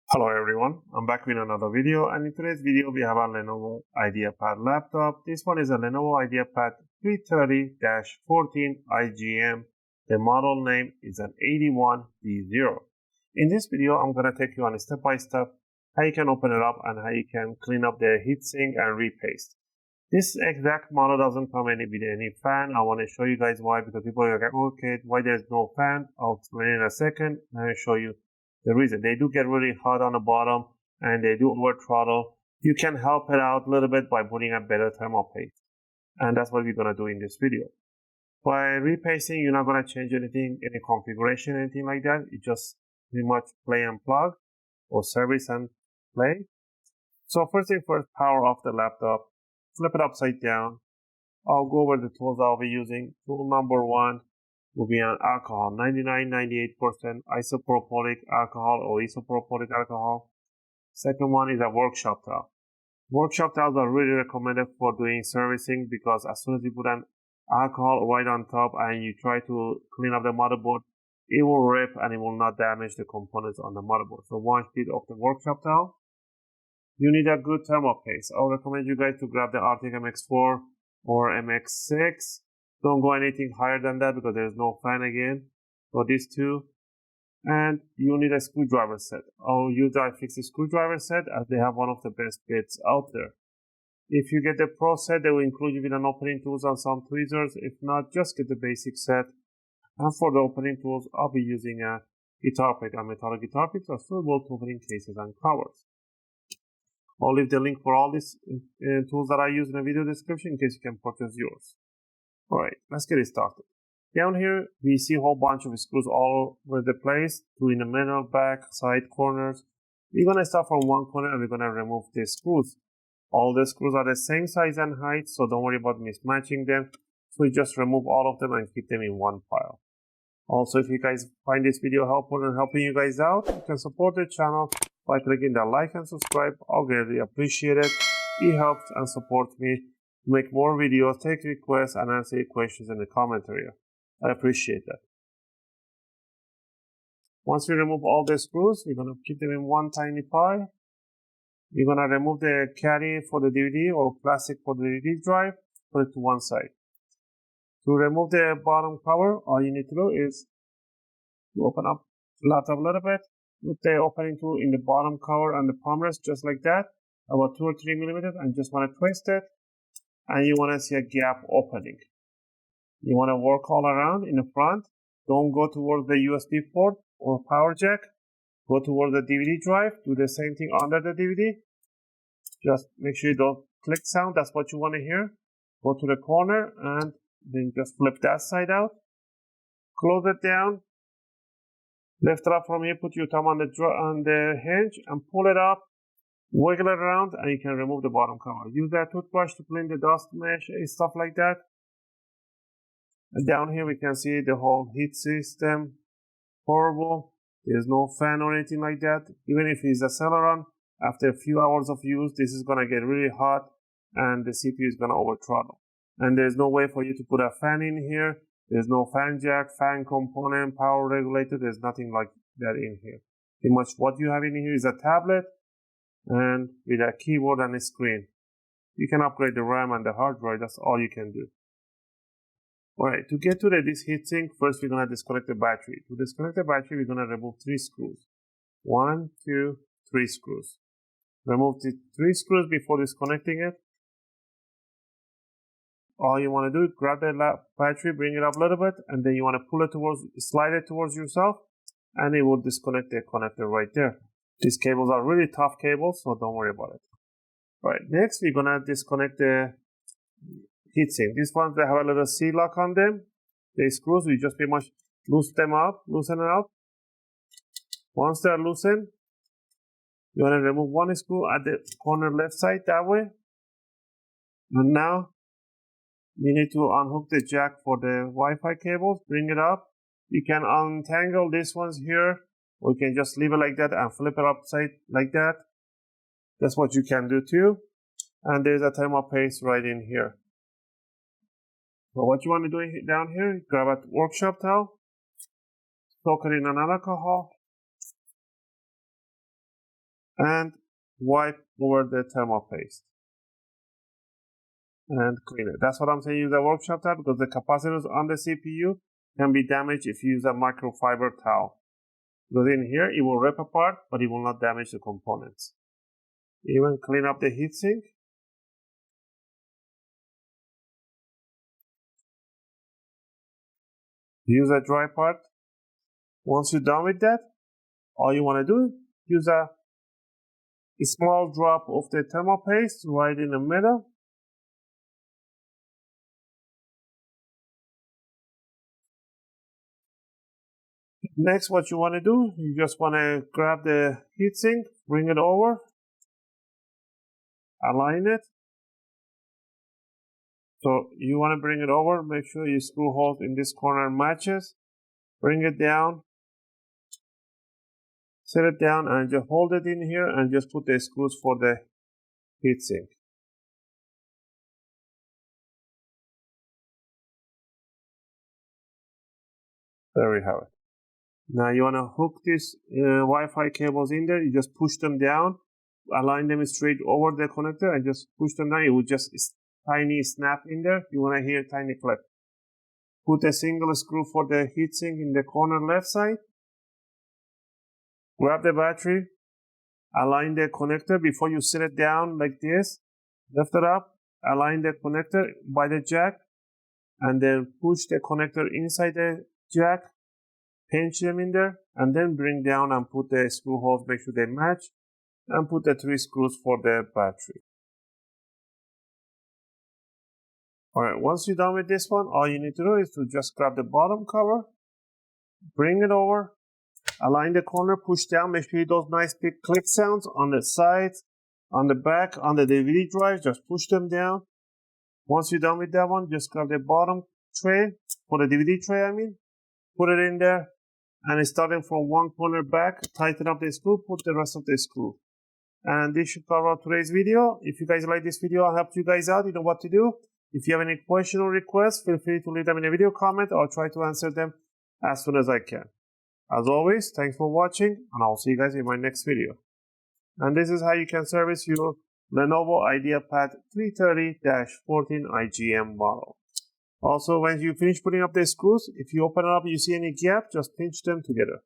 Hello everyone, I'm back with another video, and in today's video we have a Lenovo Ideapad laptop. This one is a Lenovo Ideapad 330-14 IGM. The model name is an 81B0. In this video I'm going to take you on a step-by-step how you can open it up and how you can clean up the heatsink and repaste. This exact model doesn't come with any fan. I want to show you guys why, because people are like, okay, why there's no fan? I'll explain in a second and I'll show you the reason. They do get really hot on the bottom and they do over throttle. You can help it out a little bit by putting a better thermal paste, and that's what we're going to do in this video. By repasting, you're not going to change anything, any configuration, anything like that. You just pretty much play and plug, or service and play. So first thing first, power off the laptop, flip it upside down. I'll go over the tools I'll be using. Tool number one will be an alcohol, 99-98% isopropylic alcohol or isopropylic alcohol. Second one is a workshop towel. Workshop towels are really recommended for doing servicing, because as soon as you put an alcohol right on top and you try to clean up the motherboard, it will rip and it will not damage the components on the motherboard. So one sheet of the workshop towel. You need a good thermal paste. I'll recommend you guys to grab the RTX MX4 or MX6. Don't go anything higher than that because there's no fan again for these two. And you need a screwdriver set. I'll use the iFixit screwdriver set, as they have one of the best bits out there. If you get the Pro set, they will include you with an opening tools and some tweezers. If not, just get the basic set. And for the opening tools, I'll be using a guitar pick, a metallic guitar pick, or suitable to opening cases and covers. I'll leave the link for all these tools that I use in the video description in case you can purchase yours. Alright, let's get it started. Down here, we see a whole bunch of screws all over the place, two in the middle, back, side, corners. We're going to start from one corner and we're going to remove the screws. All the screws are the same size and height, so don't worry about mismatching them. So we just remove all of them and keep them in one pile. Also, if you guys find this video helpful and helping you guys out, you can support the channel by clicking the like and subscribe. I'll greatly appreciate it. It helps and supports me to make more videos, take requests, and answer your questions in the comment area. I appreciate that. Once we remove all the screws, we're going to keep them in one tiny pile. We're going to remove the caddy for the DVD or plastic for the DVD drive, put it to one side. To remove the bottom cover, all you need to do is to open up the laptop a little bit, put the opening tool in the bottom cover and the palm rest just like that, about 2 or 3 millimeters, and just want to twist it, and you want to see a gap opening. You want to work all around in the front. Don't go towards the USB port or power jack. Go towards the DVD drive. Do the same thing under the DVD. Just make sure you don't click sound. That's what you want to hear. Go to the corner and then just flip that side out. Close it down. Lift it up from here. Put your thumb on the hinge and pull it up. Wiggle it around and you can remove the bottom cover. Use that toothbrush to clean the dust mesh and stuff like that. And down here we can see the whole heat system. Horrible. There's no fan or anything like that. Even if it's a Celeron, after a few hours of use, this is going to get really hot and the CPU is going to over throttle. And there's no way for you to put a fan in here. There's no fan jack, fan component, power regulator. There's nothing like that in here. Pretty much what you have in here is a tablet and with a keyboard and a screen. You can upgrade the RAM and the hard drive. That's all you can do. Alright, to get to this heatsink, first we're going to disconnect the battery. To disconnect the battery, we're going to remove 3 screws. 1, 2, 3 screws. Remove the 3 screws before disconnecting it. All you want to do is grab the battery, bring it up a little bit, and then you want to pull it towards, slide it towards yourself, and it will disconnect the connector right there. These cables are really tough cables, so don't worry about it. Alright, next we're going to disconnect the heatsink. These ones, they have a little C-lock on them. The screws, we just pretty much loosen it up. Once they're loosened, you want to remove one screw at the corner left side that way. And now you need to unhook the jack for the Wi-Fi cables, bring it up. You can untangle these ones here, or you can just leave it like that and flip it upside like that. That's what you can do too. And there's a thermal paste right in here. So what you want to do down here, grab a workshop towel, soak it in an alcohol, and wipe over the thermal paste and clean it. That's what I'm saying, use a workshop towel, because the capacitors on the CPU can be damaged if you use a microfiber towel. Because in here, it will rip apart, but it will not damage the components. Even clean up the heatsink. Use a dry part. Once you're done with that, all you want to do, use a small drop of the thermal paste right in the middle. Next, what you want to do, you just want to grab the heatsink, bring it over, align it. So you want to bring it over, make sure your screw holes in this corner matches. Bring it down, set it down, and just hold it in here and just put the screws for the heatsink. There we have it. Now you want to hook these Wi-Fi cables in there. You just push them down, align them straight over the connector, and just push them down. It will just tiny snap in there. You want to hear a tiny click. Put a single screw for the heatsink in the corner left side. Grab the battery, align the connector before you set it down like this. Lift it up, align the connector by the jack, and then push the connector inside the jack, pinch them in there, and then bring down and put the screw holes, make sure they match, and put the 3 screws for the battery. Alright, once you're done with this one, all you need to do is to just grab the bottom cover, bring it over, align the corner, push down, make sure those nice big click sounds on the sides, on the back, on the DVD drive, just push them down. Once you're done with that one, just grab the bottom tray, for the DVD tray I mean, put it in there, and starting from one corner back, tighten up the screw, put the rest of the screw. And this should cover today's video. If you guys like this video, I'll help you guys out, you know what to do. If you have any question or requests, feel free to leave them in a video comment. I'll try to answer them as soon as I can. As always, thanks for watching, and I'll see you guys in my next video. And this is how you can service your Lenovo Ideapad 330-14 IGM model. Also, when you finish putting up the screws, if you open it up and you see any gap, just pinch them together.